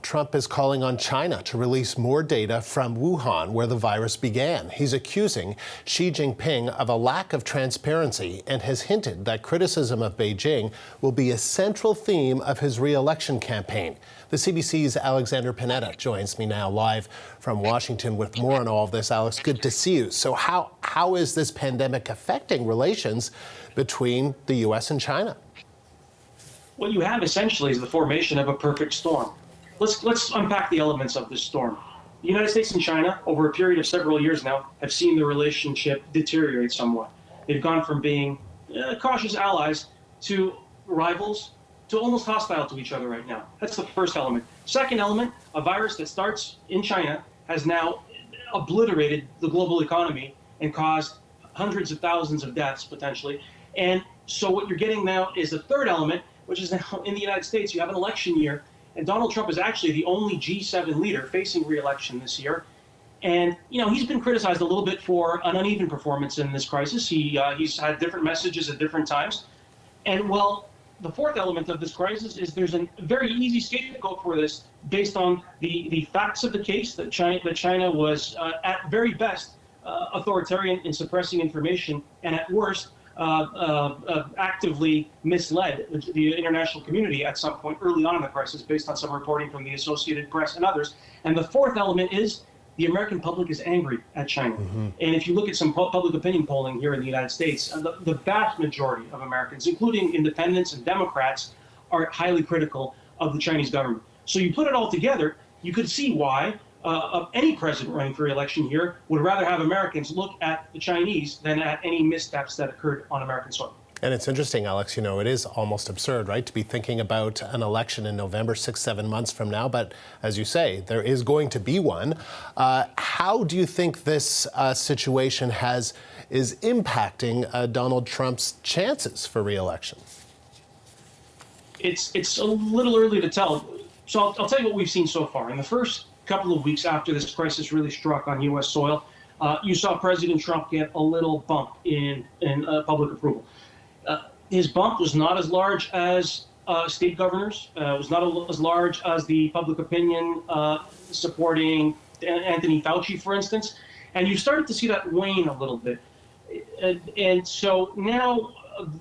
Trump is calling on China to release more data from Wuhan, where the virus began. He's accusing Xi Jinping of a lack of transparency and has hinted that criticism of Beijing will be a central theme of his re-election campaign. The CBC's Alexander Panetta joins me now live from Washington with more on all of this. Alex, good to see you. So how is this pandemic affecting relations between the U.S. and China? What you have essentially is the formation of a perfect storm. Let's unpack the elements of this storm. The United States and China, over a period of several years now, have seen the relationship deteriorate somewhat. They've gone from being cautious allies to rivals to almost hostile to each other right now. That's the first element. Second element, a virus that starts in China has now obliterated the global economy and caused hundreds of thousands of deaths potentially. And so what you're getting now is the third element, which is now in the United States, you have an election year. And Donald Trump is actually the only G7 leader facing re-election this year. And, he's been criticized a little bit for an uneven performance in this crisis. He's had different messages at different times. And, well, the fourth element of this crisis is there's a very easy scapegoat for this based on the facts of the case that China was, at very best, authoritarian in suppressing information, and at worst, actively misled the international community at some point early on in the crisis based on some reporting from the Associated Press and others. And the fourth element is the American public is angry at China. Mm-hmm. And if you look at some public opinion polling here in the United States, the vast majority of Americans, including independents and Democrats, are highly critical of the Chinese government. So you put it all together, you could see why any president running for re-election here would rather have Americans look at the Chinese than at any missteps that occurred on American soil. And it's interesting, Alex, it is almost absurd, right, to be thinking about an election in November, 6-7 months from now. But as you say, there is going to be one. How do you think this situation is impacting Donald Trump's chances for re-election? It's a little early to tell. So I'll tell you what we've seen so far. In the first couple of weeks after this crisis really struck on U.S. soil, you saw President Trump get a little bump in public approval. His bump was not as large as state governors. It was not as large as the public opinion supporting Anthony Fauci, for instance. And you started to see that wane a little bit. And so now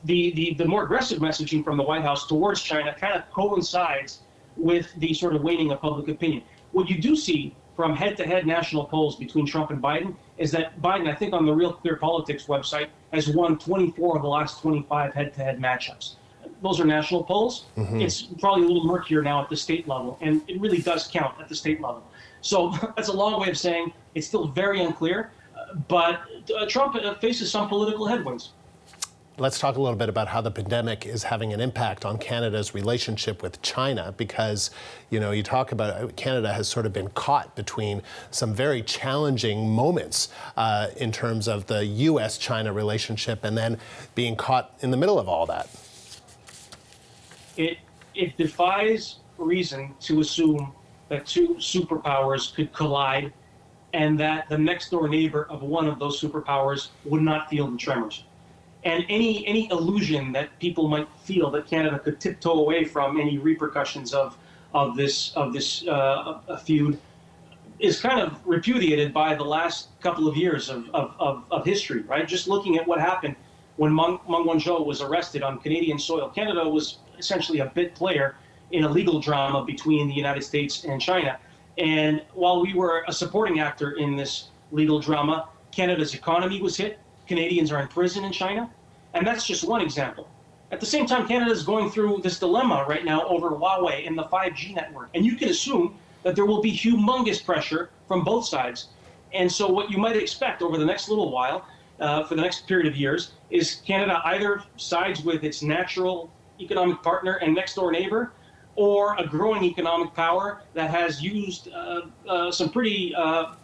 the more aggressive messaging from the White House towards China kind of coincides with the sort of waning of public opinion. What you do see from head-to-head national polls between Trump and Biden is that Biden, I think on the Real Clear Politics website, has won 24 of the last 25 head-to-head matchups. Those are national polls. Mm-hmm. It's probably a little murkier now at the state level, and it really does count at the state level. So that's a long way of saying it's still very unclear, but Trump faces some political headwinds. Let's talk a little bit about how the pandemic is having an impact on Canada's relationship with China, because, you talk about Canada has sort of been caught between some very challenging moments in terms of the U.S.-China relationship and then being caught in the middle of all that. It defies reason to assume that two superpowers could collide and that the next door neighbor of one of those superpowers would not feel the tremors. And any illusion that people might feel that Canada could tiptoe away from any repercussions of this feud is kind of repudiated by the last couple of years of history, right? Just looking at what happened when Meng Wanzhou was arrested on Canadian soil. Canada was essentially a bit player in a legal drama between the United States and China. And while we were a supporting actor in this legal drama, Canada's economy was hit. Canadians are in prison in China. And that's just one example. At the same time, Canada is going through this dilemma right now over Huawei and the 5G network. And you can assume that there will be humongous pressure from both sides. And so what you might expect over the next little while, for the next period of years, is Canada either sides with its natural economic partner and next door neighbor, or a growing economic power that has used some pretty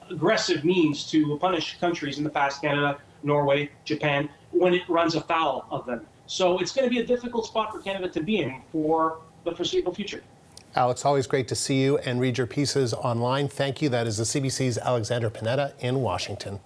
aggressive means to punish countries in the past, Canada, Norway, Japan, when it runs afoul of them. So it's going to be a difficult spot for Canada to be in for the foreseeable future. Alex, always great to see you and read your pieces online. Thank you. That is the CBC's Alexander Panetta in Washington.